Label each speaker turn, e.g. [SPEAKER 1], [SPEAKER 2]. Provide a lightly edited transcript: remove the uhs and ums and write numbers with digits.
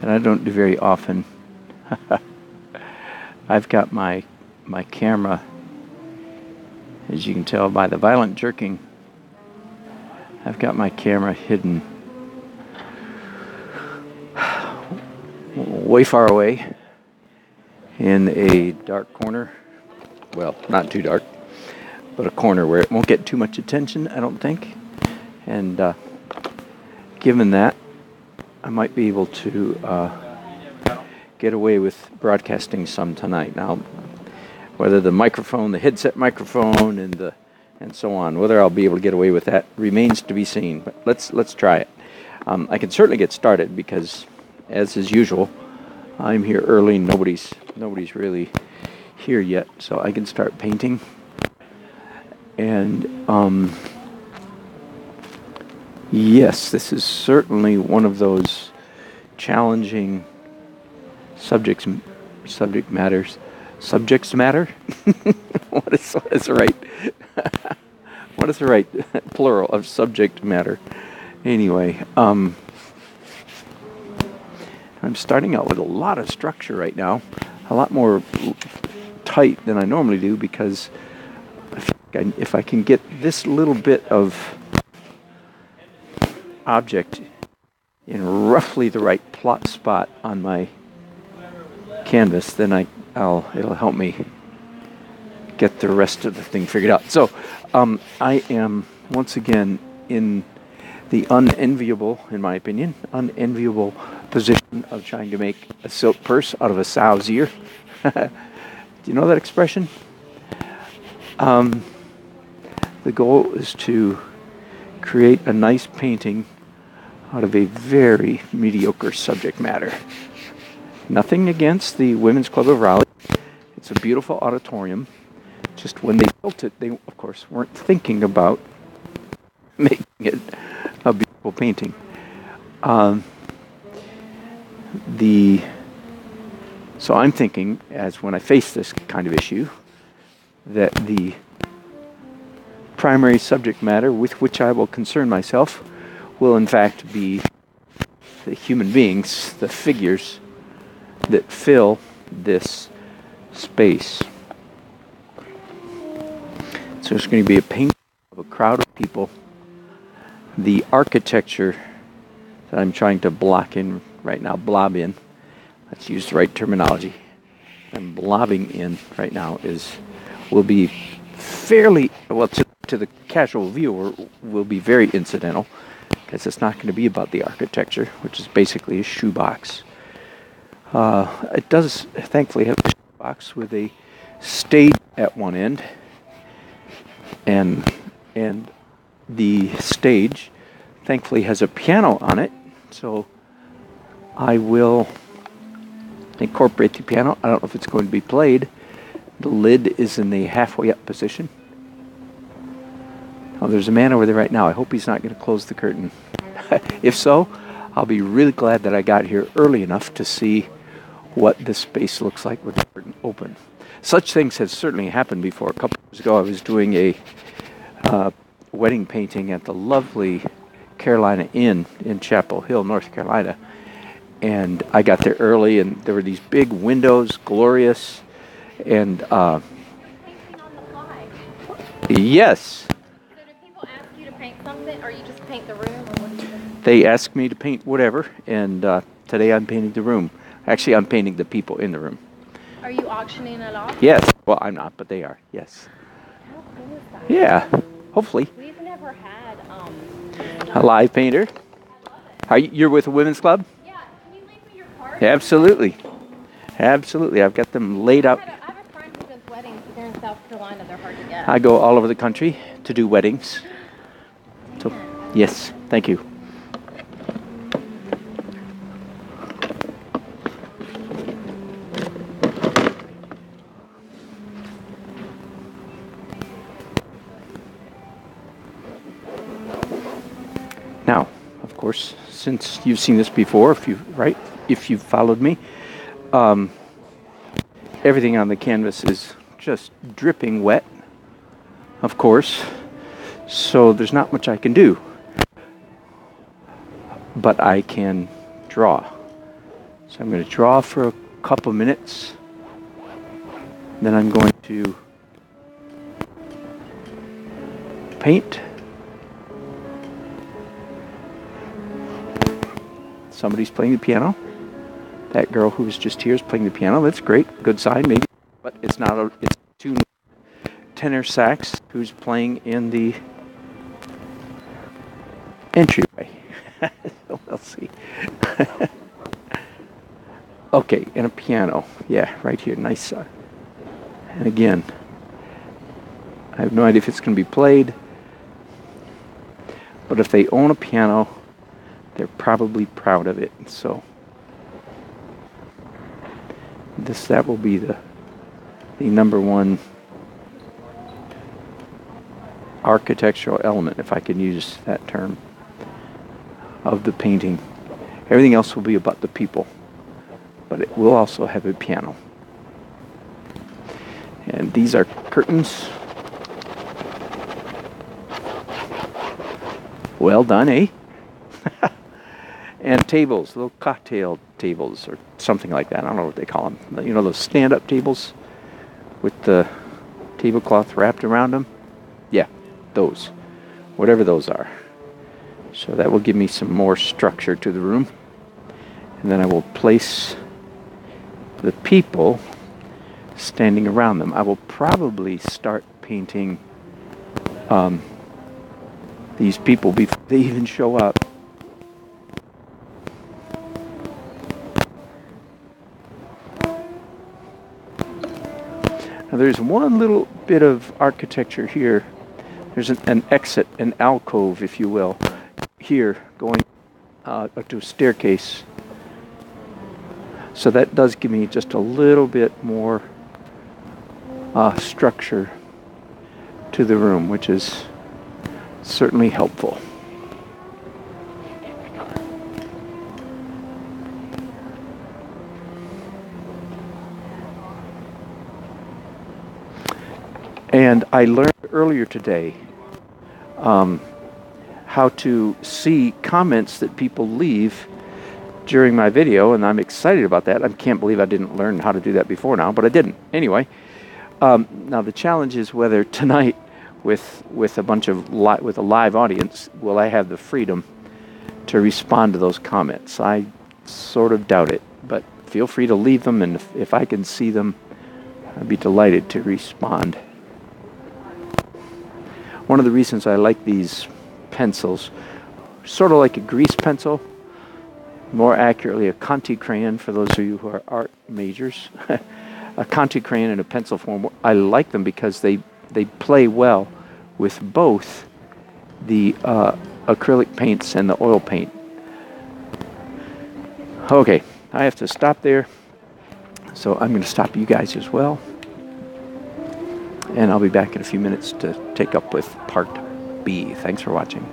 [SPEAKER 1] and I don't do very often. I've got my camera, as you can tell by the violent jerking, I've got my camera hidden way far away in a dark corner. Well, not too dark, but a corner where it won't get too much attention, I don't think. And given that, I might be able to get away with broadcasting some tonight. Now, whether the microphone, the headset microphone, and so on, whether I'll be able to get away with that remains to be seen. But let's try it. I can certainly get started because, as is usual, I'm here early. Nobody's really here yet, so I can start painting. And yes, this is certainly one of those challenging subjects matter. What is the right what is the right plural of subject matter? Anyway, I'm starting out with a lot of structure right now, a lot more tight than I normally do, because if I can get this little bit of object in roughly the right plot spot on my canvas, then it'll help me get the rest of the thing figured out. So I am once again in the unenviable, in my opinion, unenviable position of trying to make a silk purse out of a sow's ear. Do you know that expression? The goal is to create a nice painting out of a very mediocre subject matter. Nothing against the Women's Club of Raleigh. It's a beautiful auditorium. Just when they built it, they, of course, weren't thinking about making it a beautiful painting. So I'm thinking, as when I face this kind of issue, that the primary subject matter with which I will concern myself will in fact be the human beings, the figures that fill this space. So it's going to be a painting of a crowd of people. The architecture that I'm trying to block in right now, blob in, let's use the right terminology, I'm blobbing in right now, will be fairly, well, to the casual viewer, will be very incidental, because it's not going to be about the architecture, which is basically a shoebox. It does, thankfully, have a shoebox with a stage at one end, and the stage, thankfully, has a piano on it, so I will incorporate the piano. I don't know if it's going to be played. The lid is in the halfway up position. Oh, there's a man over there right now. I hope he's not going to close the curtain. If so, I'll be really glad that I got here early enough to see what this space looks like with the curtain open. Such things have certainly happened before. A couple years ago, I was doing a wedding painting at the lovely Carolina Inn in Chapel Hill, North Carolina. And I got there early, and there were these big windows, glorious, and yes.
[SPEAKER 2] Something, or you just paint the room, or what do you do?
[SPEAKER 1] They asked me to paint whatever, and today I'm painting the room. Actually, I'm painting the people in the room.
[SPEAKER 2] Are you auctioning it off?
[SPEAKER 1] Yes. Well, I'm not, but they are. Yes.
[SPEAKER 2] How cool is that?
[SPEAKER 1] Yeah. Hopefully.
[SPEAKER 2] We've never had
[SPEAKER 1] A live painter.
[SPEAKER 2] I love it.
[SPEAKER 1] You're with a women's club?
[SPEAKER 2] Yeah. Can you link me your card?
[SPEAKER 1] Absolutely. Absolutely. I've got them laid out.
[SPEAKER 2] I have a friend who does weddings here in South Carolina. They're hard to get.
[SPEAKER 1] I go all over the country to do weddings. So, yes, thank you. Now, of course, since you've seen this before, if you've followed me, everything on the canvas is just dripping wet, of course. So there's not much I can do, but I can draw. So I'm going to draw for a couple minutes. Then I'm going to paint. Somebody's playing the piano. That girl who was just here is playing the piano. That's great. Good sign, maybe. But it's not a, it's two tenor sax who's playing in the entryway. So we'll see. Okay, and a piano. Yeah, right here. Nice. And again, I have no idea if it's going to be played. But if they own a piano, they're probably proud of it. So that will be the number one architectural element, if I can use that term, of the painting. Everything else will be about the people, but it will also have a piano. And these are curtains. Well done, eh? And tables, little cocktail tables or something like that. I don't know what they call them. You know, those stand-up tables with the tablecloth wrapped around them? Yeah, those. Whatever those are. So that will give me some more structure to the room. And then I will place the people standing around them. I will probably start painting these people before they even show up. Now there's one little bit of architecture here. There's an exit, an alcove, if you will, here going to a staircase. So that does give me just a little bit more structure to the room, which is certainly helpful. And I learned earlier today how to see comments that people leave during my video, and I'm excited about that. I can't believe I didn't learn how to do that before now, but I didn't. Anyway, now the challenge is whether tonight, with a bunch of with a live audience, will I have the freedom to respond to those comments? I sort of doubt it, but feel free to leave them, and if I can see them, I'd be delighted to respond. One of the reasons I like these pencils, sort of like a grease pencil, more accurately a Conti crayon for those of you who are art majors, a Conti crayon in a pencil form. I like them because they play well with both the acrylic paints and the oil paint. Okay, I have to stop there, so I'm going to stop you guys as well. And I'll be back in a few minutes to take up with part B. Thanks for watching.